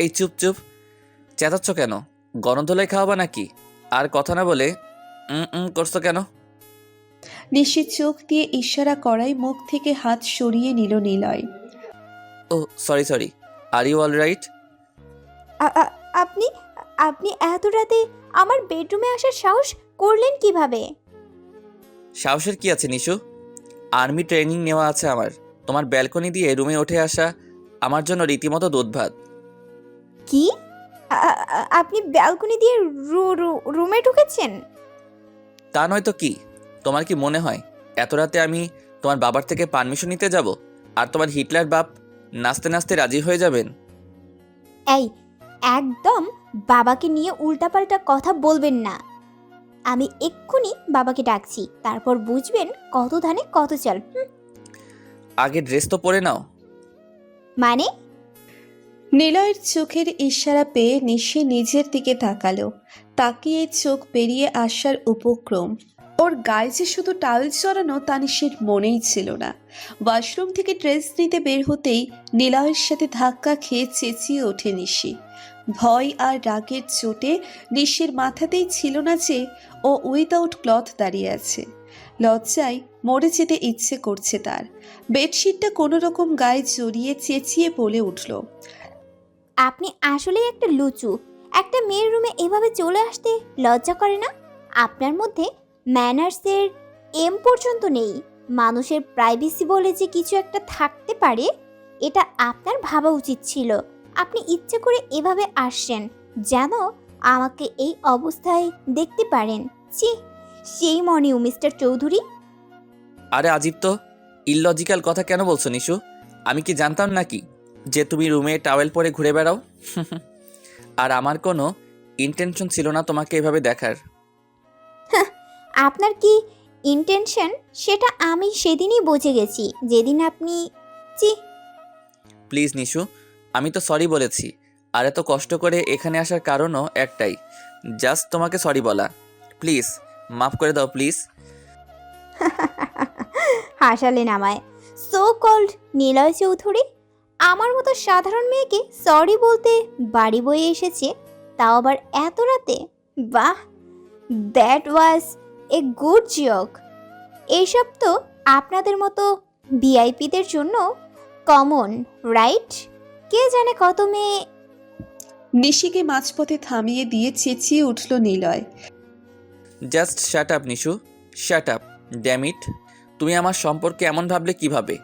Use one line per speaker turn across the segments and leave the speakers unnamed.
এই চুপ চুপ, চেঁচাচ্ছ কেন? গরম ধোলাই খাওয়াবা নাকি? আর কথা না বলে করছো কেন?
নিশি চোখ দিয়ে ইশারা করায় মুখ থেকে হাত সরিয়ে নিল নিলয়।
ও sorry sorry, are you all right?
আপনি আপনি এত রাতে আমার বেডরুমে আসার সাহস করলেন কিভাবে?
সাহসের কি আছে নিশু? আর্মি ট্রেনিং নেওয়া আছে আমার। তোমার ব্যালকনি দিয়ে রুমে উঠে আসা আমার জন্য রীতিমতো দুধ ভাত।
কি? আপনি ব্যালকনি দিয়ে রুমে ঢুকেছেন?
তা নয় তো কি? তোমার কি মনে হয় এত রাতে আমি তোমার বাবার থেকে পারমিশন নিতে যাব আর তোমার হিটলার বাপ নাচতে নাচতে রাজি হয়ে যাবেন?
এই, একদম বাবাকে নিয়ে উল্টাপাল্টা কথা বলবেন না। আমি এক্ষুনি বাবাকে ডাকছি, তারপর বুঝবেন কত ধানে কত চাল।
আগে ড্রেস তো পরে নাও।
মানে?
নিলয়ের চোখের ইশারা পেয়ে নিশি নিজের দিকে তাকালো। তাকিয়ে চোখ বেরিয়ে আসার উপক্রম। ওর গায়ে যে শুধু টাওয়েল চড়ানো তা নিশির মনেই ছিল না। ওয়াশরুম থেকে ড্রেস নিতে বের হতেই নিলয়ের সাথে ধাক্কা খেয়ে চেঁচিয়ে ওঠে নিশি। ভয় আর রাগের চোটে নিশির মাথাতেই ছিল না যে ও উইদাউট ক্লথ দাঁড়িয়ে আছে। লজ্জায় মরে যেতে ইচ্ছে করছে তার। বেডশিটটা কোনো রকম গায়ে জড়িয়ে চেঁচিয়ে বলে উঠল,
আপনি আসলেই একটা লুচু। একটা মেয়ের রুমে এভাবে চলে আসতে লজ্জা করে না? আপনার মধ্যে ম্যানার্সের এম পর্যন্ত নেই। মানুষের প্রাইভেসি বলে যে কিছু একটা থাকতে পারে, এটা আপনার ভাবা উচিত ছিল। আপনি ইচ্ছে করে এভাবে আসছেন যেন আমাকে এই অবস্থায় দেখতে পারেন। ছি, সেই মনে মিস্টার চৌধুরী।
আরে আজিব তো, ইললজিক্যাল কথা কেন বলছো নিশু? আমি কি জানতাম নাকি যে তুমি রুমে টাওয়েল পরে ঘুরে বেড়াও? আর আমার কোনো ইন্টেনশন ছিল না তোমাকে এভাবে দেখার।
আপনার কি ইন্টেনশন সেটা আমি সেদিনই বুঝে গেছি, যেদিন আপনি... ছি।
প্লিজ নিশু, আমি তো সরি বলেছি। আর এত কষ্ট করে এখানে আসার কারণও একটাই, জাস্ট তোমাকে সরি বলা। প্লিজ মাফ করে দাও প্লিজ।
হাসালেন আমায়। সো কল্ড নিলয় চৌধুরী আমার মতো সাধারণ মেয়েকে সরি বলতে বাড়ি বয়ে এসেছে, তাও আবার এত রাতে। বাহ, that was a good joke. এইসব তো আপনাদের মতো ভিআইপিদের জন্য কমন, রাইট? কে জানে কত মেয়ে...
নিশিকে মাঝপথে থামিয়ে দিয়ে চেঁচিয়ে উঠল Niloy.
Just shut up Nishu, shut up, damn it. তুমি আমার সম্পর্কে এমন ভাবলে কিভাবে?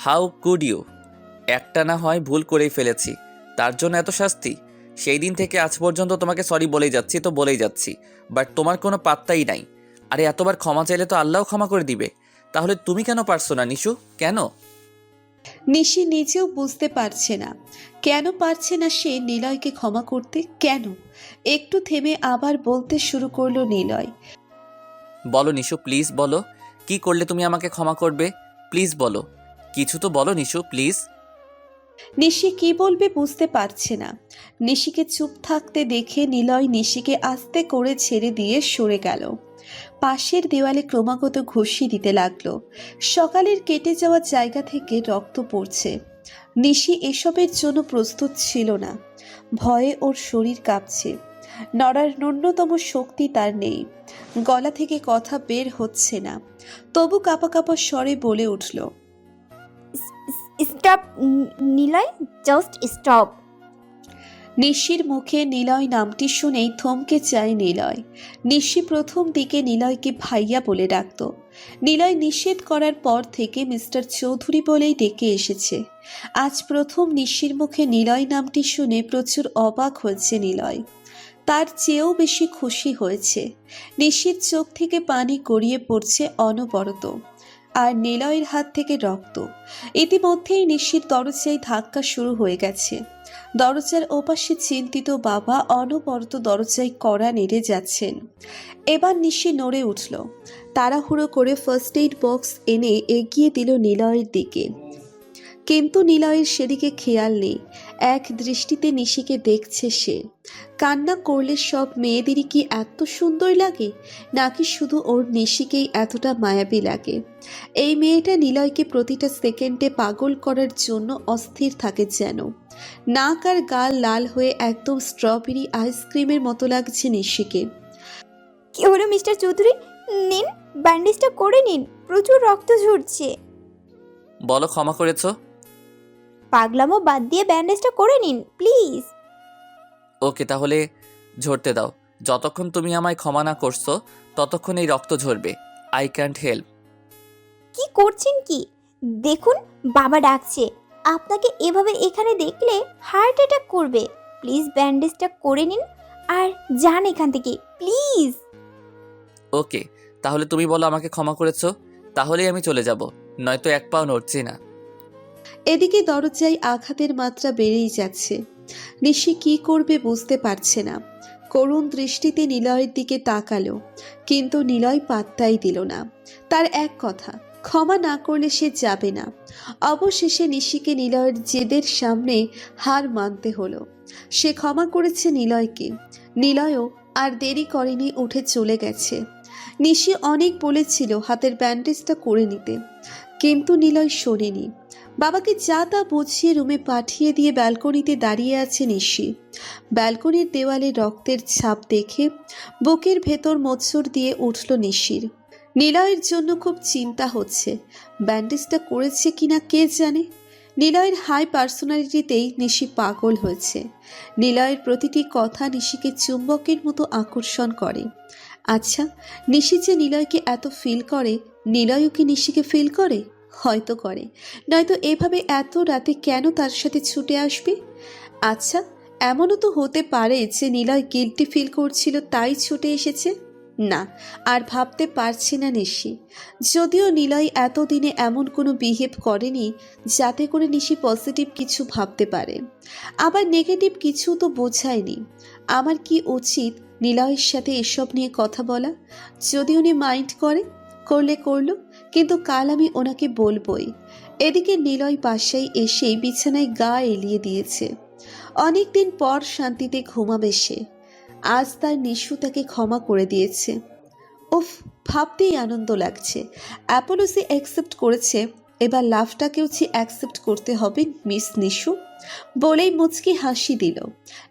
How could you? একটা না হয় ভুল করেই ফেলেছি, তার জন্য এত শাস্তি? সেই দিন থেকে আজ পর্যন্ত তোমাকে সরি বলেই যাচ্ছি তো বলেই যাচ্ছি, বাট তোমার কোনো পাত্তাই নাই। আরে এতবার ক্ষমা চাইলে তো আল্লাহও ক্ষমা করে দিবে, তাহলে তুমি কেন পারছো না নিশু? কেন?
নিশি নিজেও বুঝতে পারছে না কেন পারছে না সে নিলয়কে ক্ষমা করতে। কেন? একটু থেমে আবার বলতে শুরু করলো নিলয়।
বলো নিশু, প্লিজ বলো, কি করলে তুমি আমাকে ক্ষমা করবে? প্লিজ বলো, কিছু তো বলো নিশু, প্লিজ।
নিশি কি বলবে বুঝতে পারছে না। নিশিকে চুপ থাকতে দেখে নিলয় নিশিকে আস্তে করে ছেড়ে দিয়ে সরে গেল। পাশের দেওয়ালে ক্রমাগত ঘুষি দিতে লাগলো। সকালের কেটে যাওয়া জায়গা থেকে রক্ত পড়ছে। নিশি এসবের জন্য প্রস্তুত ছিল না। ভয়ে ওর শরীর কাঁপছে। নড়ার ন্যূনতম শক্তি তার নেই। গলা থেকে কথা বের হচ্ছে না। তবু কাঁপা কাঁপা স্বরে বলে উঠল,
স্টপ নিলয়, জাস্ট স্টপ।
নিশির মুখে নিলয় নামটি শুনেই থমকে যায় নিলয়। নিশি প্রথম দিকে নিলয়কে ভাইয়া বলে ডাকত। নিলয় নিষেধ করার পর থেকে মিস্টার চৌধুরী বলেই ডেকে এসেছে। আজ প্রথম নিশির মুখে নিলয় নামটি শুনে প্রচুর অবাক হয়েছে নিলয়। তার চেয়েও বেশি খুশি হয়েছে। নিশির চোখ থেকে পানি গড়িয়ে পড়ছে অনবরত, আর নিলয়ের হাত থেকে রক্ত। ইতিমধ্যেই নিশির দরজায় ধাক্কা শুরু হয়ে গেছে। দরজার ওপাশে চিন্তিত বাবা অনবরত দরজায় কড়া নেড়ে যাচ্ছেন। এবার নিশি নড়ে উঠল। তাড়াহুড়ো করে ফার্স্ট এইড বক্স এনে এগিয়ে দিল নিলয়ের দিকে। কিন্তু নিলয়ের সেদিকে খেয়াল নেই। এক দৃষ্টিতে নিশিকে দেখছে সে। কান্না করলে সব মেয়েদেরই কি এত সুন্দর লাগে, নাকি শুধু ওর নিশিকেই এতটা মায়াবী লাগে? এই মেয়েটা নিলয়কে প্রতিটা সেকেন্ডে পাগল করার জন্য অস্থির থাকে যেন। নাক আর গাল লাল হয়ে একদম স্ট্রবেরি আইসক্রিমের মতো লাগছে নিশিকে।
কি হলো মিস্টার চৌধুরী? নিন, ব্যান্ডেজটা করে নিন, প্রচুর রক্ত ঝরছে।
বলো ক্ষমা করেছো?
পাগলামো বাদ দিয়ে ব্যান্ডেজটা করে নিন প্লিজ।
ওকে, তাহলে ঝরতে দাও। যতক্ষণ তুমি আমায় ক্ষমা না করছো ততক্ষণ এই রক্ত ঝরবে। I can't help.
কি করছেন কি? দেখুন বাবা ডাকছে। আপনাকে এভাবে এখানে দেখলে হার্ট অ্যাটাক করবে। প্লিজ ব্যান্ডেজটা করে নিন আর যান এখান থেকে প্লিজ।
ওকে, তাহলে তুমি বলো আমাকে ক্ষমা করেছো, তাহলেই আমি চলে যাব, নয়তো এক পাও নড়ছি না।
এদিকে দরজায় আঘাতের মাত্রা বেড়েই যাচ্ছে। নিশি কি করবে বুঝতে পারছে না। করুণ দৃষ্টিতে নিলয়ের দিকে তাকালো, কিন্তু নিলয় পাত্তাই দিল না। তার এক কথা, ক্ষমা না করলে সে যাবে না। অবশেষে নিশিকে নিলয়ের জেদের সামনে হার মানতে হলো। সে ক্ষমা করেছে নিলয়কে। নিলয়ও আর দেরি করেনি, উঠে চলে গেছে। নিশি অনেক বলেছিল হাতের ব্যান্ডেজটা করে নিতে, কিন্তু নিলয় শোনেনি। বাবাকে যা তা বুঝিয়ে রুমে পাঠিয়ে দিয়ে ব্যালকনিতে দাঁড়িয়ে আছে নিশি। ব্যালকনির দেওয়ালে রক্তের ছাপ দেখে বুকের ভেতর মোচড় দিয়ে উঠল নিশির। নিলয়ের জন্য খুব চিন্তা হচ্ছে, ব্যান্ডেজটা করেছে কিনা কে জানে। নিলয়ের হাই পার্সোনালিটিতেই নিশি পাগল হয়েছে। নিলয়ের প্রতিটি কথা নিশিকে চুম্বকের মতো আকর্ষণ করে। আচ্ছা, নিশি যে নিলয়কে এত ফিল করে, নিলয়ও কি নিশিকে ফিল করে? হয়তো করে, নয়তো এভাবে এত রাতে কেন তার সাথে ছুটে আসবে? আচ্ছা, এমনও তো হতে পারে যে নিলয় গিল্টি ফিল করছিল তাই ছুটে এসেছে। না, আর ভাবতে পারছি না নিশি। যদিও নিলয় এতদিনে এমন কোনো বিহেভ করেনি যাতে করে নিশি পজিটিভ কিছু ভাবতে পারে, আবার নেগেটিভ কিছু তো বোঝায়নি। আমার কি উচিত নিলয়ের সাথে এসব নিয়ে কথা বলা? যদি উনি মাইন্ড করলে করলো, কিন্তু কাল আমি ওনাকে বলবই। এদিকে নিলয় বাসায় এসেই বিছানায় গা এলিয়ে দিয়েছে। অনেকদিন পর শান্তিতে ঘুমাবে সে। আজ তার নিশু তাকে ক্ষমা করে দিয়েছে। উফ, ভাবতেই আনন্দ লাগছে। অ্যাপোলোসি অ্যাকসেপ্ট করেছে, এবার লাভটাকেও যে অ্যাকসেপ্ট করতে হবে মিস নিশু। বলেই মুচকি হাসি দিল।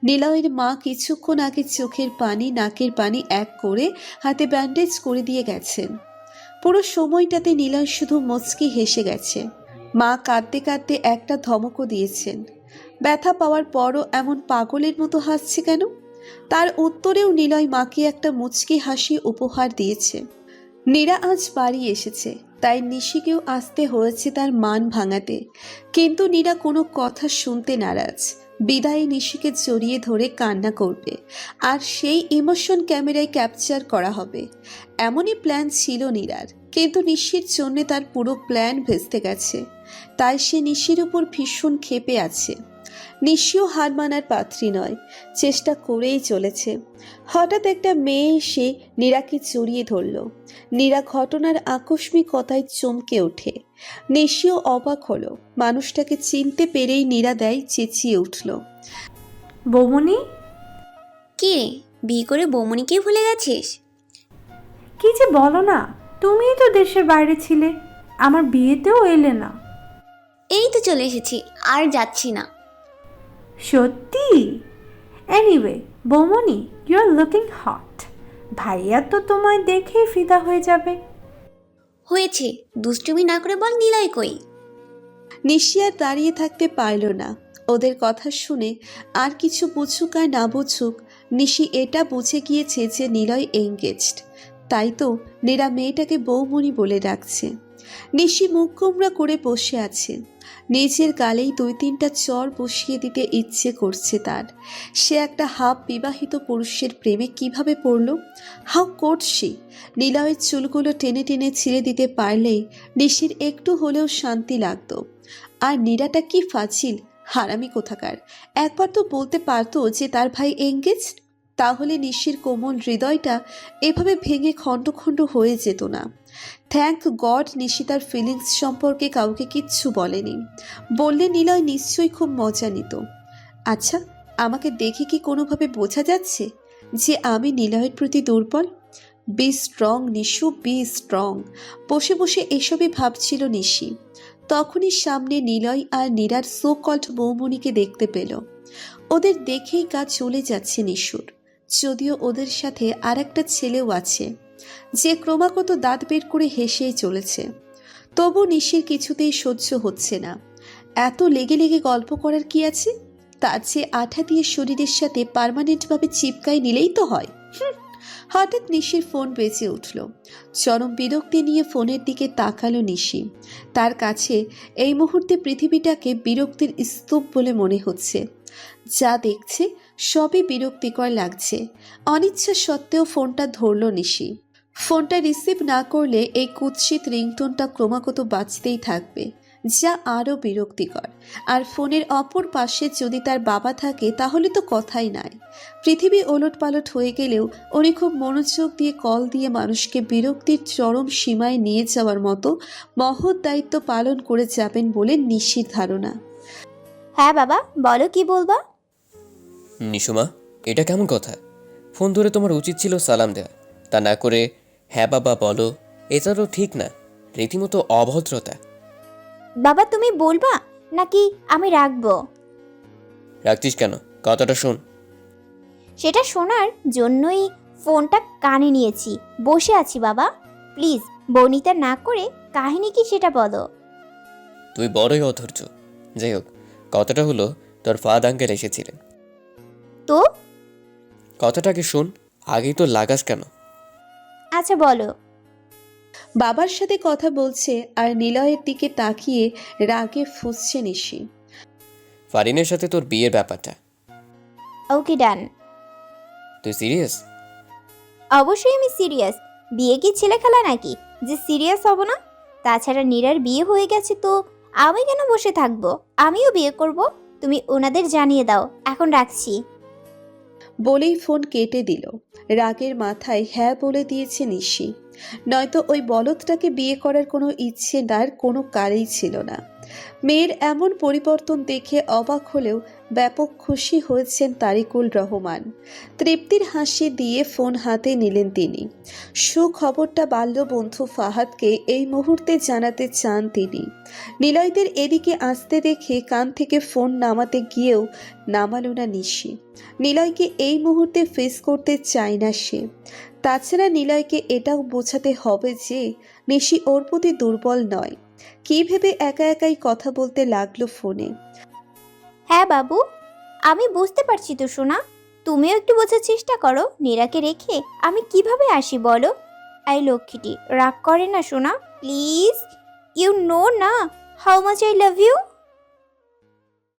নিলয়ের মা কিছুক্ষণ আগে চোখের পানি নাকের পানি এক করে হাতে ব্যান্ডেজ করে দিয়ে গেছেন। পুরো সময়টাতে নিলয় শুধু মুচকি হেসে গেছে। মা কাঁদতে কাঁদতে একটা ধমকও দিয়েছেন। ব্যথা পাওয়ার পরও এমন পাগলের মতো হাসছে কেন? তার উত্তরেও নিলয় মাকে একটা মুচকি হাসি উপহার দিয়েছে। নীরা আজ বাড়ি এসেছে, তাই নিশিকেও আসতে হয়েছে তার মান ভাঙাতে। কিন্তু নীরা কোনো কথা শুনতে নারাজ। বিদায়ে নিশিকে জড়িয়ে ধরে কান্না করবে, আর সেই ইমোশন ক্যামেরায় ক্যাপচার করা হবে। এমনই প্ল্যান ছিল নীরার, কিন্তু নিশির জন্যে তার পুরো প্ল্যান ভেস্তে গেছে। তাই সে নিশির উপর ভীষণ ক্ষেপে আছে। নিশিও হার মানার পাত্রী নয়, চেষ্টা করেই চলেছে। হঠাৎ একটা মেয়ে এসে নীরাকে জড়িয়ে ধরল। নীরা ঘটনার আকস্মিকতায় চমকে ওঠে। নিশিও অবাক হলো। মানুষটাকে চিনতে পেরেই নীরা দেয় চেঁচিয়ে উঠল,
বৌমনি!
কি রে, বিয়ে করে বৌমনিকেই ভুলে গেছিস?
কি যে বলো না, তুমিই তো দেশের বাইরে ছিলে, আমার বিয়েতেও এলে না।
এই তো চলে এসেছি, আর যাচ্ছি না।
সত্যি? এনিওয়ে বৌমনি, ইউ আর লুকিং হট। ভাইয়া তো তোমায় দেখেই ফিদা হয়ে যাবে।
হয়েছে, দুষ্টুমি না করে বল নিলয় কই?
নিশি আর দাঁড়িয়ে থাকতে পারল না। ওদের কথা শুনে আর কিছু বুঝুক আর না বুঝুক, নিশি এটা বুঝে গিয়েছে যে নিলয় এঙ্গেজড। তাই তো নীরা মেয়েটাকে বৌমণি বলে ডাকছে। নিশি মুখ গোমড়া করে বসে আছে। নিজের গালেই 2-3টা চর বসিয়ে দিতে ইচ্ছে করছে তার। সে একটা হাফ বিবাহিত পুরুষের প্রেমে কিভাবে পড়ল? হাউ কোড সে? নিলয়ের চুলগুলো টেনে টেনে ছিঁড়ে দিতে পারলেই নিশির একটু হলেও শান্তি লাগতো। আর নীরাটা কি ফাজিল, হারামি কোথাকার। একবার তো বলতে পারতো যে তার ভাই এঙ্গেজড। তাহলে নিশির কোমল হৃদয়টা এভাবে ভেঙে খণ্ড খণ্ড হয়ে যেত না। থ্যাঙ্ক গড নিশি তার ফিলিংস সম্পর্কে কাউকে কিচ্ছু বলেনি। বললে নিলয় নিশ্চয়ই খুব মজা নিত। আচ্ছা, আমাকে দেখে কি কোনোভাবে বোঝা যাচ্ছে যে আমি নিলয়ের প্রতি দুর্বল? Be strong Nishu, be strong. বসে বসে এসবই ভাবছিল নিশি। তখনই সামনে নিলয় আর নীরার সো কল্ড বৌমণিকে দেখতে পেল। ওদের দেখেই গা চলে যাচ্ছে নিশুর, যদিও ওদের সাথে আর একটা ছেলেও আছে যে ক্রমাগত দাঁত বের করে হেসেই চলেছে। তবু নিশির কিছুতেই সহ্য হচ্ছে না। এত লেগে লেগে গল্প করার কি আছে? তার চেয়ে আঠা দিয়ে শরীরের সাথে পার্মানেন্টভাবে চিপকাই নিলেই তো হয়। হঠাৎ নিশির ফোন বেজে উঠল। চরম বিরক্তি নিয়ে ফোনের দিকে তাকালো নিশি। তার কাছে এই মুহূর্তে পৃথিবীটাকে বিরক্তির স্তূপ বলে মনে হচ্ছে। যা দেখছে সবই বিরক্তিকর লাগছে। অনিচ্ছা সত্ত্বেও ফোনটা ধরল নিশি। ফোনটা রিসিভ না করলে এই কুৎসিত রিংটোনটা ক্রমাগত বাজতেই থাকবে, যা আরও বিরক্তিকর। আর ফোনের অপর পাশে যদি তার বাবা থাকে তাহলে তো কথাই নাই। পৃথিবী ওলটপালট হয়ে গেলেও উনি খুব মনোযোগ দিয়ে কল দিয়ে মানুষকে বিরক্তির চরম সীমায় নিয়ে যাওয়ার মতো মহৎ দায়িত্ব পালন করে যাবেন বলে নিশির ধারণা।
হ্যাঁ বাবা, বলো কি বলবা?
নিশুমা, এটা কেমন কথা? ফোন ধরে তোমার উচিত ছিল সালাম দেয়া, তা না করে হ্যাঁ বাবা বলো। এটা তো ঠিক না, রীতিমতো অভদ্রতা।
বাবা তুমি বলবা নাকি আমি রাখবো?
রাখতিস কেন? কথাটা শোন।
সেটা শোনার জন্যই ফোনটা কানে নিয়েছি, বসে আছি বাবা। প্লিজ বনিতা না করে কাহিনী কি সেটা বলো।
তুই বড়ই অধৈর্য। যাই হোক, কথাটা হলো তোর ফাদ আঙ্কেল এসেছিলেন।
তো
কথাটাকে শোন, আগেই তো লাগাস কেন?
আচ্ছা বলো।
বাবার সাথে কথা বলছে আর নিলয়ের দিকে তাকিয়ে রাগে ফুঁসছে নিশি।
ফারিনের সাথে তোর বিয়ের ব্যাপারটা।
ওকে ডান।
তুই সিরিয়াস?
অবশ্যই আমি সিরিয়াস। বিয়ে কি ছেলে খেলা নাকি যে সিরিয়াস হব না? তাছাড়া নীরার বিয়ে হয়ে গেছে, তো আমি কেন বসে থাকবো? আমিও বিয়ে করব। তুমি ওনাদের জানিয়ে দাও। এখন রাখছি।
বলেই ফোন কেটে দিল। রাগের মাথায় হ্যাঁ বলে দিয়েছে নিশি। নয়তো ওই বলদটাকে বিয়ে করার কোনো ইচ্ছে তার কোনো কারেই ছিল না। মেয়ের এমন পরিবর্তন দেখে অবাক হলেও ব্যাপক খুশি হয়েছেন তারিকুল রহমান। তৃপ্তির হাসি দিয়ে ফোন হাতে নিলেন তিনি। সুখবরটা বাল্যবন্ধু ফাহাদকে এই মুহূর্তে জানাতে চান তিনি। নিলয়দের এদিকে আসতে দেখে কান থেকে ফোন নামাতে গিয়েও নামালো না নিশি। নিলয়কে এই মুহূর্তে ফেস করতে চায় না সে। তাছাড়া নিলয়কে এটাও বোঝাতে হবে যে নিশি ওর প্রতি দুর্বল নয়। কি ভেবে একা একাই কথা বলতে লাগলো ফোনে।
হ্যাঁ বাবু, আমি বুঝতে পারছি তো সোনা। তুমিও একটু বোঝার চেষ্টা করো। নীরাকে রেখে আমি কিভাবে আসি বলো? আই লক্ষ্মীটি রাগ করে না সোনা, প্লিজ। ইউ নো না how much I love you.